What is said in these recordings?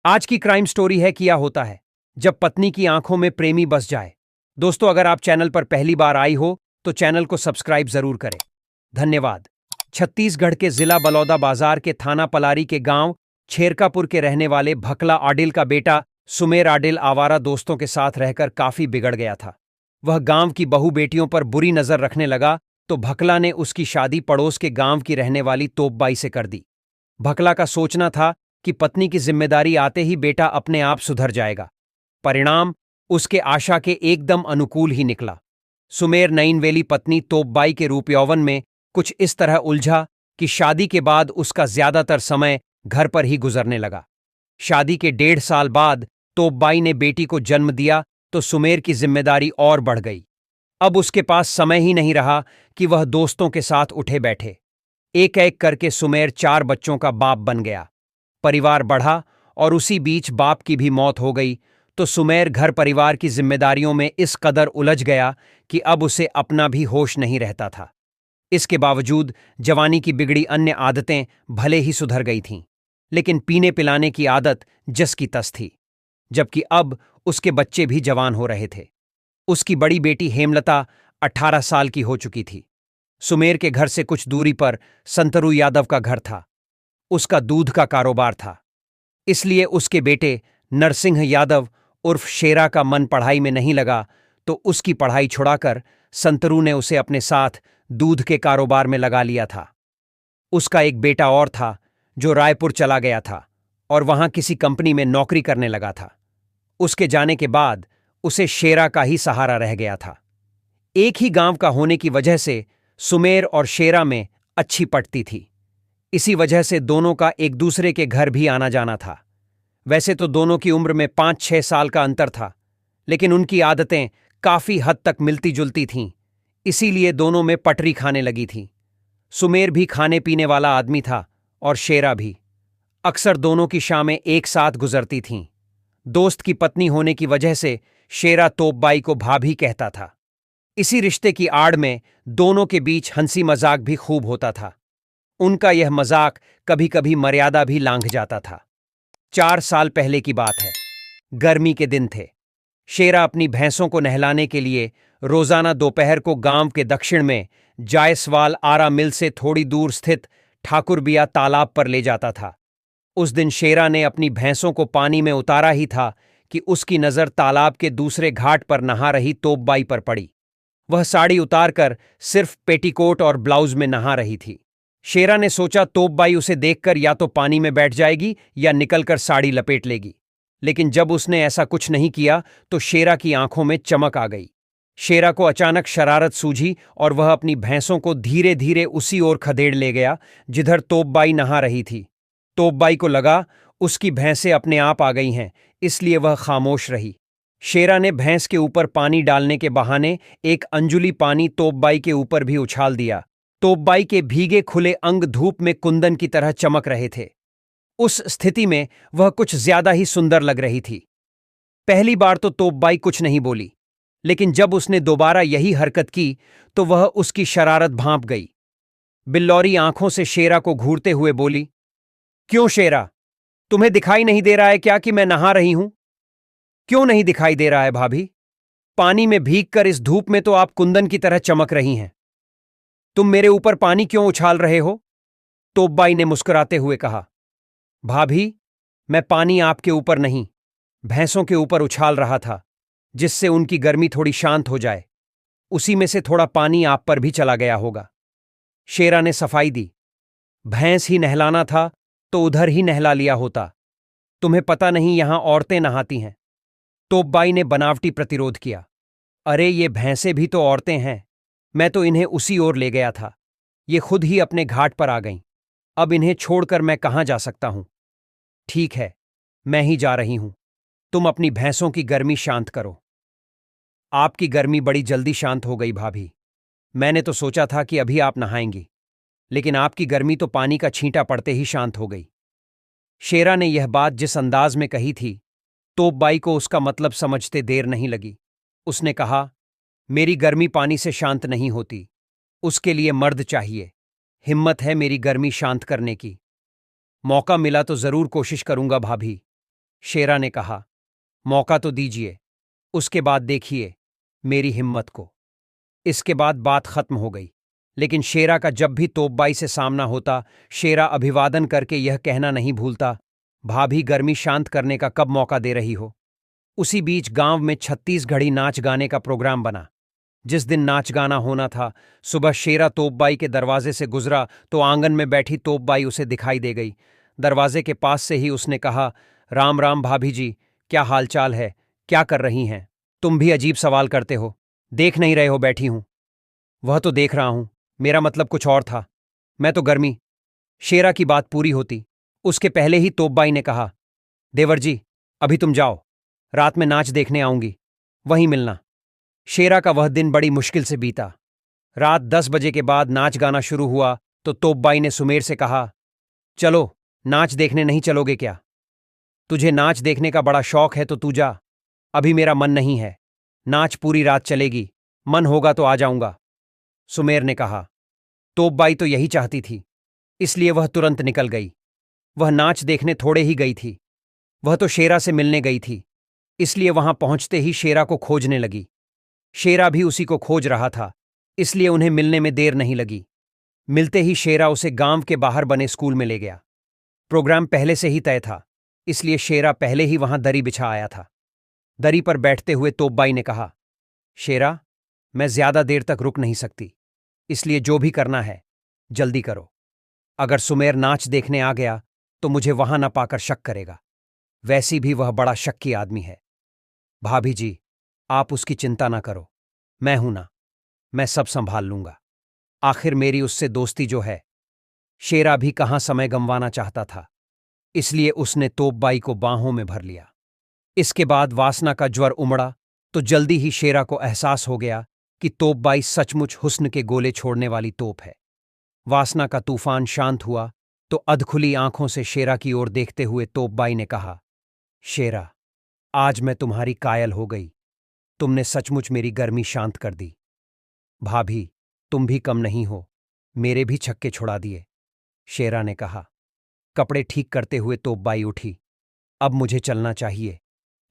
आज की crime story है किया होता है जब पत्नी की आंखों में प्रेमी बस जाए। दोस्तों, अगर आप चैनल पर पहली बार आई हो तो चैनल को सब्सक्राइब जरूर करें। धन्यवाद। छत्तीसगढ़ के जिला बलौदा बाजार के थाना पलारी के गांव छेरकापुर के रहने वाले भकला आडिल का बेटा सुमेर आडिल आवारा दोस्तों के साथ रहकर काफी बिगड़ गया था। वह गांव की बहू बेटियों पर बुरी नजर रखने लगा तो भकला ने उसकी शादी पड़ोस के गांव की रहने वाली तोपबाई से कर दी। भकला का सोचना था कि पत्नी की जिम्मेदारी आते ही बेटा अपने आप सुधर जाएगा। परिणाम उसके आशा के एकदम अनुकूल ही निकला। सुमेर नईनवेली पत्नी तोपबाई के रूप यौवन में कुछ इस तरह उलझा कि शादी के बाद उसका ज्यादातर समय घर पर ही गुजरने लगा। शादी के 1.5 साल बाद तोपबाई ने बेटी को जन्म दिया तो सुमेर की जिम्मेदारी और बढ़ गई। अब उसके पास समय ही नहीं रहा कि वह दोस्तों के साथ उठे बैठे। एक एक करके सुमेर 4 बच्चों का बाप बन गया। परिवार बढ़ा और उसी बीच बाप की भी मौत हो गई तो सुमेर घर परिवार की जिम्मेदारियों में इस कदर उलझ गया कि अब उसे अपना भी होश नहीं रहता था। इसके बावजूद जवानी की बिगड़ी अन्य आदतें भले ही सुधर गई थीं, लेकिन पीने पिलाने की आदत जस की तस थी। जबकि अब उसके बच्चे भी जवान हो रहे थे। उसकी बड़ी बेटी हेमलता 18 साल की हो चुकी थी। सुमेर के घर से कुछ दूरी पर संतरू यादव का घर था। उसका दूध का कारोबार था, इसलिए उसके बेटे नरसिंह यादव उर्फ शेरा का मन पढ़ाई में नहीं लगा तो उसकी पढ़ाई छुड़ाकर संतरू ने उसे अपने साथ दूध के कारोबार में लगा लिया था। उसका एक बेटा और था जो रायपुर चला गया था और वहां किसी कंपनी में नौकरी करने लगा था। उसके जाने के बाद उसे शेरा का ही सहारा रह गया था। एक ही गांव का होने की वजह से सुमेर और शेरा में अच्छी पटती थी। इसी वजह से दोनों का एक दूसरे के घर भी आना जाना था। वैसे तो दोनों की उम्र में 5-6 साल का अंतर था, लेकिन उनकी आदतें काफी हद तक मिलती जुलती थीं, इसीलिए दोनों में पटरी खाने लगी थी। सुमेर भी खाने पीने वाला आदमी था और शेरा भी। अक्सर दोनों की शामें एक साथ गुजरती थीं। दोस्त की पत्नी होने की वजह से शेरा तोपबाई को भाभी कहता था। इसी रिश्ते की आड़ में दोनों के बीच हंसी मजाक भी खूब होता था। उनका यह मजाक कभी कभी मर्यादा भी लांघ जाता था। 4 साल पहले की बात है। गर्मी के दिन थे। शेरा अपनी भैंसों को नहलाने के लिए रोजाना दोपहर को गांव के दक्षिण में जायसवाल आरा मिल से थोड़ी दूर स्थित ठाकुरबिया तालाब पर ले जाता था। उस दिन शेरा ने अपनी भैंसों को पानी में उतारा ही था कि उसकी नजर तालाब के दूसरे घाट पर नहा रही तोपबाई पर पड़ी। वह साड़ी उतारकर सिर्फ पेटीकोट और ब्लाउज में नहा रही थी। शेरा ने सोचा तोपबाई उसे देखकर या तो पानी में बैठ जाएगी या निकलकर साड़ी लपेट लेगी, लेकिन जब उसने ऐसा कुछ नहीं किया तो शेरा की आंखों में चमक आ गई। शेरा को अचानक शरारत सूझी और वह अपनी भैंसों को धीरे धीरे उसी ओर खदेड़ ले गया जिधर तोपबाई नहा रही थी। तोपबाई को लगा उसकी भैंसें अपने आप आ गई हैं, इसलिए वह खामोश रही। शेरा ने भैंस के ऊपर पानी डालने के बहाने एक अंजुली पानी तोपबाई के ऊपर भी उछाल दिया। तोपबाई के भीगे खुले अंग धूप में कुंदन की तरह चमक रहे थे। उस स्थिति में वह कुछ ज्यादा ही सुंदर लग रही थी। पहली बार तो तोपबाई कुछ नहीं बोली, लेकिन जब उसने दोबारा यही हरकत की तो वह उसकी शरारत भांप गई। बिल्लौरी आंखों से शेरा को घूरते हुए बोली, क्यों शेरा, तुम्हें दिखाई नहीं दे रहा है क्या कि मैं नहा रही हूं? क्यों नहीं दिखाई दे रहा है भाभी? पानी में भीगकर इस धूप में तो आप कुंदन की तरह चमक रही हैं। तुम मेरे ऊपर पानी क्यों उछाल रहे हो? तोपबाई ने मुस्कुराते हुए कहा, भाभी, मैं पानी आपके ऊपर नहीं, भैंसों के ऊपर उछाल रहा था, जिससे उनकी गर्मी थोड़ी शांत हो जाए। उसी में से थोड़ा पानी आप पर भी चला गया होगा। शेरा ने सफाई दी, भैंस ही नहलाना था तो उधर ही नहला लिया होता। तुम्हें पता नहीं यहां औरतें नहाती हैं। तोपबाई ने बनावटी प्रतिरोध किया, अरे ये भैंसें भी तो औरतें हैं, मैं तो इन्हें उसी ओर ले गया था। ये खुद ही अपने घाट पर आ गईं। अब इन्हें छोड़कर मैं कहां जा सकता हूं? ठीक है, मैं ही जा रही हूं। तुम अपनी भैंसों की गर्मी शांत करो। आपकी गर्मी बड़ी जल्दी शांत हो गई भाभी। मैंने तो सोचा था कि अभी आप नहाएंगी, लेकिन आपकी गर्मी तो पानी का छींटा पड़ते ही शांत हो गई। शेरा ने यह बात जिस अंदाज में कही थी, तोपबाई को उसका मतलब समझते देर नहीं लगी। उसने कहा, मेरी गर्मी पानी से शांत नहीं होती, उसके लिए मर्द चाहिए। हिम्मत है मेरी गर्मी शांत करने की। मौका मिला तो जरूर कोशिश करूंगा भाभी। शेरा ने कहा, मौका तो दीजिए, उसके बाद देखिए मेरी हिम्मत को। इसके बाद बात खत्म हो गई। लेकिन शेरा का जब भी तोपबाई से सामना होता, शेरा अभिवादन करके यह कहना नहीं भूलता, भाभी गर्मी शांत करने का कब मौका दे रही हो। उसी बीच गांव में छत्तीसगढ़ी नाच गाने का प्रोग्राम बना। जिस दिन नाच गाना होना था, सुबह शेरा तोपबाई के दरवाजे से गुजरा तो आंगन में बैठी तोपबाई उसे दिखाई दे गई। दरवाजे के पास से ही उसने कहा, राम राम भाभी जी, क्या हालचाल है, क्या कर रही हैं? तुम भी अजीब सवाल करते हो, देख नहीं रहे हो बैठी हूं। वह तो देख रहा हूं, मेरा मतलब कुछ और था। मैं तो गर्मी। शेरा की बात पूरी होती उसके पहले ही तोपबाई ने कहा, देवर जी, अभी तुम जाओ, रात में नाच देखने आऊंगी, वहीं मिलना। शेरा का वह दिन बड़ी मुश्किल से बीता। रात 10 बजे के बाद नाच गाना शुरू हुआ तो तोपबाई ने सुमेर से कहा, चलो, नाच देखने नहीं चलोगे क्या? तुझे नाच देखने का बड़ा शौक है तो तू जा, अभी मेरा मन नहीं है। नाच पूरी रात चलेगी, मन होगा तो आ जाऊंगा, सुमेर ने कहा। तोपबाई तो यही चाहती थी, इसलिए वह तुरंत निकल गई। वह नाच देखने थोड़े ही गई थी, वह तो शेरा से मिलने गई थी, इसलिए वहां पहुंचते ही शेरा को खोजने लगी। शेरा भी उसी को खोज रहा था, इसलिए उन्हें मिलने में देर नहीं लगी। मिलते ही शेरा उसे गांव के बाहर बने स्कूल में ले गया। प्रोग्राम पहले से ही तय था, इसलिए शेरा पहले ही वहां दरी बिछा आया था। दरी पर बैठते हुए तोपबाई ने कहा, शेरा, मैं ज्यादा देर तक रुक नहीं सकती, इसलिए जो भी करना है जल्दी करो। अगर सुमेर नाच देखने आ गया तो मुझे वहां न पाकर शक करेगा। वैसी भी वह बड़ा शक्की आदमी है। भाभी जी, आप उसकी चिंता ना करो, मैं हूं ना, मैं सब संभाल लूंगा। आखिर मेरी उससे दोस्ती जो है। शेरा भी कहां समय गंवाना चाहता था, इसलिए उसने तोपबाई को बाहों में भर लिया। इसके बाद वासना का ज्वर उमड़ा तो जल्दी ही शेरा को एहसास हो गया कि तोपबाई सचमुच हुस्न के गोले छोड़ने वाली तोप है। वासना का तूफान शांत हुआ तो अधखुली आंखों से शेरा की ओर देखते हुए तोपबाई ने कहा, शेरा, आज मैं तुम्हारी कायल हो गई, तुमने सचमुच मेरी गर्मी शांत कर दी। भाभी, तुम भी कम नहीं हो, मेरे भी छक्के छुड़ा दिए, शेरा ने कहा। कपड़े ठीक करते हुए तोपबाई उठी। अब मुझे चलना चाहिए,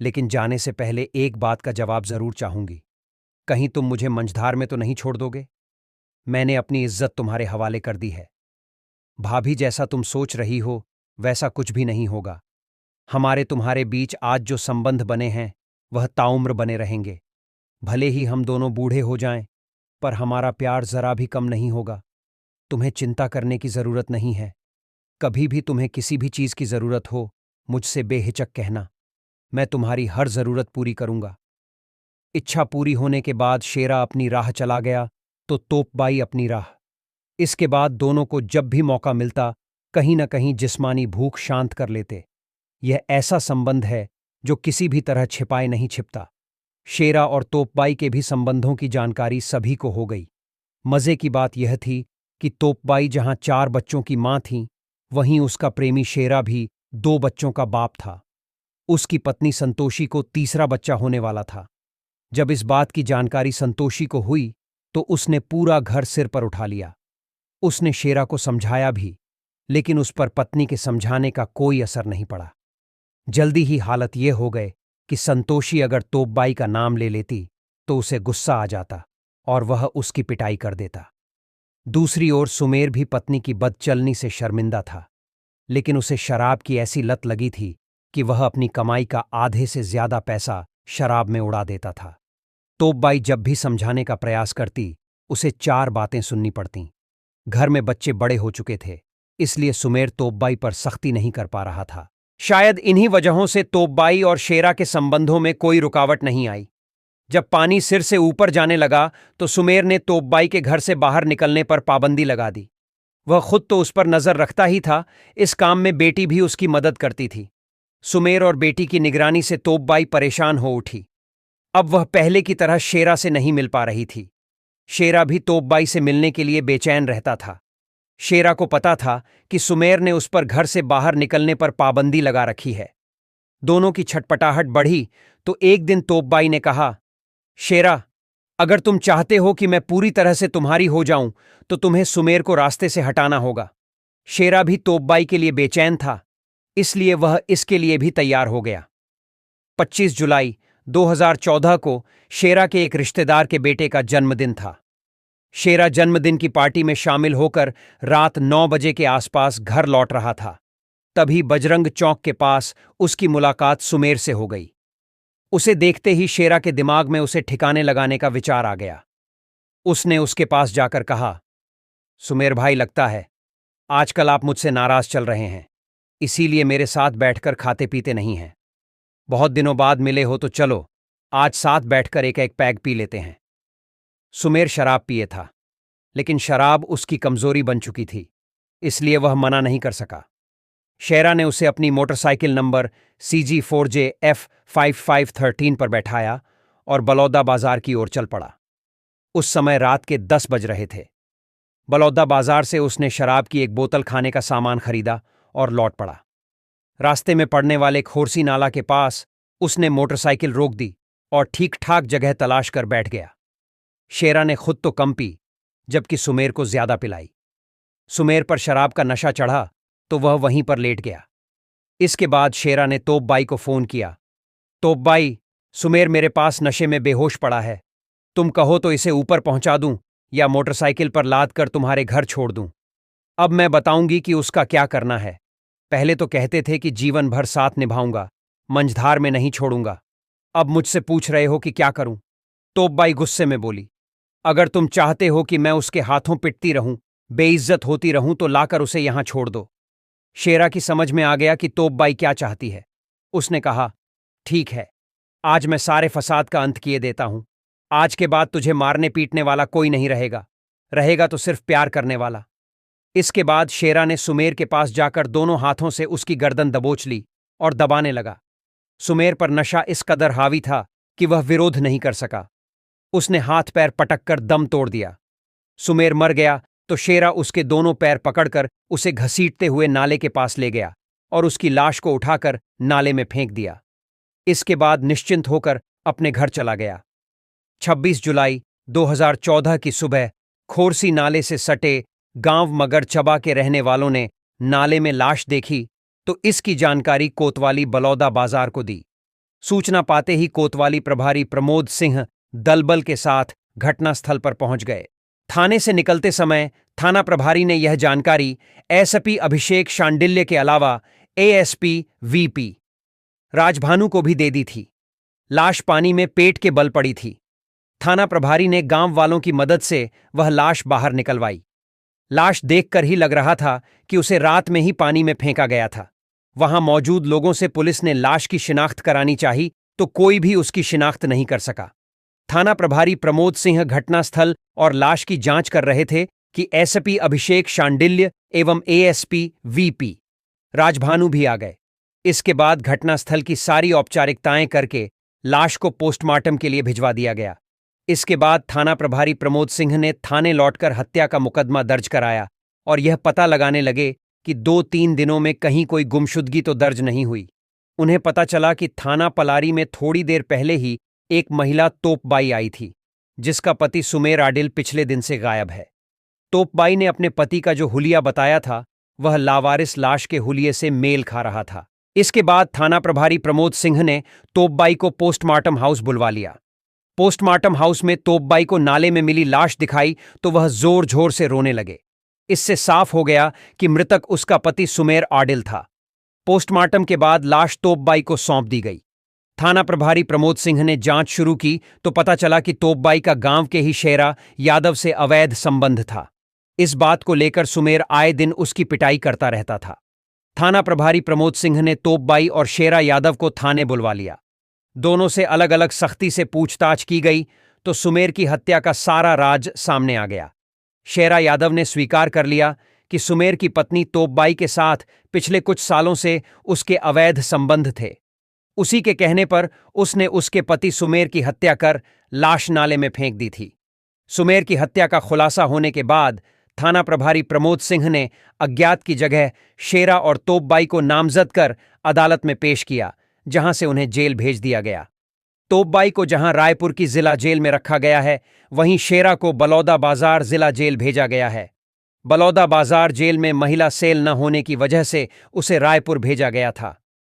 लेकिन जाने से पहले एक बात का जवाब जरूर चाहूंगी। कहीं तुम मुझे मंझधार में तो नहीं छोड़ दोगे? मैंने अपनी इज्जत तुम्हारे हवाले कर दी है। भाभी, जैसा तुम सोच रही हो वैसा कुछ भी नहीं होगा। हमारे तुम्हारे बीच आज जो संबंध बने हैं वह ताउम्र बने रहेंगे। भले ही हम दोनों बूढ़े हो जाएं, पर हमारा प्यार जरा भी कम नहीं होगा। तुम्हें चिंता करने की जरूरत नहीं है। कभी भी तुम्हें किसी भी चीज की जरूरत हो, मुझसे बेहिचक कहना, मैं तुम्हारी हर जरूरत पूरी करूंगा। इच्छा पूरी होने के बाद शेरा अपनी राह चला गया तो तोपबाई अपनी राह। इसके बाद दोनों को जब भी मौका मिलता कहीं न कहीं जिस्मानी भूख शांत कर लेते। यह ऐसा संबंध है जो किसी भी तरह छिपाए नहीं छिपता। शेरा और तोपबाई के भी संबंधों की जानकारी सभी को हो गई। मजे की बात यह थी कि तोपबाई जहां 4 बच्चों की मां थी, वहीं उसका प्रेमी शेरा भी 2 बच्चों का बाप था। उसकी पत्नी संतोषी को तीसरा बच्चा होने वाला था। जब इस बात की जानकारी संतोषी को हुई तो उसने पूरा घर सिर पर उठा लिया। उसने शेरा को समझाया भी, लेकिन उस पर पत्नी के समझाने का कोई असर नहीं पड़ा। जल्दी ही हालत यह हो गए कि संतोषी अगर तोपबाई का नाम ले लेती तो उसे गुस्सा आ जाता और वह उसकी पिटाई कर देता। दूसरी ओर सुमेर भी पत्नी की बदचलनी से शर्मिंदा था, लेकिन उसे शराब की ऐसी लत लगी थी कि वह अपनी कमाई का आधे से ज्यादा पैसा शराब में उड़ा देता था। तोपबाई जब भी समझाने का प्रयास करती, उसे 4 बातें सुननी पड़तीं। घर में बच्चे बड़े हो चुके थे, इसलिए सुमेर तोपबाई पर सख्ती नहीं कर पा रहा था। शायद इन्हीं वजहों से तोपबाई और शेरा के संबंधों में कोई रुकावट नहीं आई। जब पानी सिर से ऊपर जाने लगा तो सुमेर ने तोपबाई के घर से बाहर निकलने पर पाबंदी लगा दी। वह खुद तो उस पर नजर रखता ही था, इस काम में बेटी भी उसकी मदद करती थी। सुमेर और बेटी की निगरानी से तोपबाई परेशान हो उठी। अब वह पहले की तरह शेरा से नहीं मिल पा रही थी। शेरा भी तोपबाई से मिलने के लिए बेचैन रहता था। शेरा को पता था कि सुमेर ने उस पर घर से बाहर निकलने पर पाबंदी लगा रखी है। दोनों की छटपटाहट बढ़ी तो एक दिन तोपबाई ने कहा, शेरा, अगर तुम चाहते हो कि मैं पूरी तरह से तुम्हारी हो जाऊं तो तुम्हें सुमेर को रास्ते से हटाना होगा। शेरा भी तोपबाई के लिए बेचैन था। इसलिए वह इसके लिए भी तैयार हो गया। 25 जुलाई 2014 को शेरा के एक रिश्तेदार के बेटे का जन्मदिन था। शेरा जन्मदिन की पार्टी में शामिल होकर रात 9 बजे के आसपास घर लौट रहा था। तभी बजरंग चौक के पास उसकी मुलाकात सुमेर से हो गई। उसे देखते ही शेरा के दिमाग में उसे ठिकाने लगाने का विचार आ गया। उसने उसके पास जाकर कहा, सुमेर भाई, लगता है आजकल आप मुझसे नाराज चल रहे हैं, इसीलिए मेरे साथ बैठकर खाते पीते नहीं हैं। बहुत दिनों बाद मिले हो तो चलो आज साथ बैठकर एक एक पैग पी लेते हैं। सुमेर शराब पिए था, लेकिन शराब उसकी कमजोरी बन चुकी थी, इसलिए वह मना नहीं कर सका। शेरा ने उसे अपनी मोटरसाइकिल नंबर CG4JF5513 पर बैठाया और बलौदा बाजार की ओर चल पड़ा। उस समय रात के 10 बज रहे थे। बलौदा बाजार से उसने शराब की एक बोतल खाने का सामान खरीदा और लौट पड़ा। रास्ते में पड़ने वाले खोरसी नाला के पास उसने मोटरसाइकिल रोक दी और ठीक ठाक जगह तलाश कर बैठ गया। शेरा ने खुद तो कम पी, जबकि सुमेर को ज्यादा पिलाई। सुमेर पर शराब का नशा चढ़ा तो वह वहीं पर लेट गया। इसके बाद शेरा ने तोप बाई को फोन किया। तोप बाई, सुमेर मेरे पास नशे में बेहोश पड़ा है। तुम कहो तो इसे ऊपर पहुंचा दूं या मोटरसाइकिल पर लाद कर तुम्हारे घर छोड़ दूं। अब मैं बताऊंगी कि उसका क्या करना है। पहले तो कहते थे कि जीवन भर साथ निभाऊंगा, मंझधार में नहीं छोड़ूंगा। अब मुझसे पूछ रहे हो कि क्या करूं? तोप बाई गुस्से में बोली, अगर तुम चाहते हो कि मैं उसके हाथों पिटती रहूं, बेइज्जत होती रहूं, तो लाकर उसे यहां छोड़ दो। शेरा की समझ में आ गया कि तोप बाई क्या चाहती है। उसने कहा, ठीक है, आज मैं सारे फसाद का अंत किए देता हूं। आज के बाद तुझे मारने पीटने वाला कोई नहीं रहेगा, रहेगा तो सिर्फ प्यार करने वाला। इसके बाद शेरा ने सुमेर के पास जाकर दोनों हाथों से उसकी गर्दन दबोच ली और दबाने लगा। सुमेर पर नशा इस कदर हावी था कि वह विरोध नहीं कर सका। उसने हाथ पैर पटक कर दम तोड़ दिया। सुमेर मर गया तो शेरा उसके दोनों पैर पकड़कर उसे घसीटते हुए नाले के पास ले गया और उसकी लाश को उठाकर नाले में फेंक दिया। इसके बाद निश्चिंत होकर अपने घर चला गया। 26 जुलाई 2014 की सुबह खोरसी नाले से सटे गांव मगरचबा के रहने वालों ने नाले में लाश देखी तो इसकी जानकारी कोतवाली बलौदा बाजार को दी। सूचना पाते ही कोतवाली प्रभारी प्रमोद सिंह दलबल के साथ घटनास्थल पर पहुंच गए। थाने से निकलते समय थाना प्रभारी ने यह जानकारी एसपी अभिषेक शांडिल्य के अलावा एएसपी वीपी राजभानु को भी दे दी थी। लाश पानी में पेट के बल पड़ी थी। थाना प्रभारी ने गांव वालों की मदद से वह लाश बाहर निकलवाई। लाश देखकर ही लग रहा था कि उसे रात में ही पानी में फेंका गया था। वहां मौजूद लोगों से पुलिस ने लाश की शिनाख्त करानी चाही तो कोई भी उसकी शिनाख्त नहीं कर सका। थाना प्रभारी प्रमोद सिंह घटनास्थल और लाश की जांच कर रहे थे कि एसपी अभिषेक शांडिल्य एवं एएसपी वीपी राजभानु भी आ गए। इसके बाद घटनास्थल की सारी औपचारिकताएं करके लाश को पोस्टमार्टम के लिए भिजवा दिया गया। इसके बाद थाना प्रभारी प्रमोद सिंह ने थाने लौटकर हत्या का मुकदमा दर्ज कराया और यह पता लगाने लगे कि 2-3 दिनों में कहीं कोई गुमशुदगी तो दर्ज नहीं हुई। उन्हें पता चला कि थाना पलारी में थोड़ी देर पहले ही एक महिला तोपबाई आई थी, जिसका पति सुमेर आडिल पिछले दिन से गायब है। तोपबाई ने अपने पति का जो हुलिया बताया था, वह लावारिस लाश के हुलिये से मेल खा रहा था। इसके बाद थाना प्रभारी प्रमोद सिंह ने तोपबाई को पोस्टमार्टम हाउस बुलवा लिया। पोस्टमार्टम हाउस में तोपबाई को नाले में मिली लाश दिखाई तो वह जोर जोर से रोने लगे। इससे साफ हो गया कि मृतक उसका पति सुमेर आडिल था। पोस्टमार्टम के बाद लाश तोपबाई को सौंप दी गई। थाना प्रभारी प्रमोद सिंह ने जांच शुरू की तो पता चला कि तोपबाई का गांव के ही शेरा यादव से अवैध संबंध था। इस बात को लेकर सुमेर आए दिन उसकी पिटाई करता रहता था। थाना प्रभारी प्रमोद सिंह ने तोपबाई और शेरा यादव को थाने बुलवा लिया। दोनों से अलग अलग सख्ती से पूछताछ की गई तो सुमेर की हत्या का सारा राज सामने आ गया। शेरा यादव ने स्वीकार कर लिया कि सुमेर की पत्नी तोपबाई के साथ पिछले कुछ सालों से उसके अवैध संबंध थे। उसी के कहने पर उसने उसके पति सुमेर की हत्या कर लाश नाले में फेंक दी थी। सुमेर की हत्या का खुलासा होने के बाद थाना प्रभारी प्रमोद सिंह ने अज्ञात की जगह शेरा और तोपबाई को नामजद कर अदालत में पेश किया, जहां से उन्हें जेल भेज दिया गया। तोपबाई को जहां रायपुर की जिला जेल में रखा गया है, वहीं शेरा को बलौदा बाजार जिला जेल भेजा गया है। बलौदा बाजार जेल में महिला सेल न होने की वजह से उसे रायपुर भेजा गया था।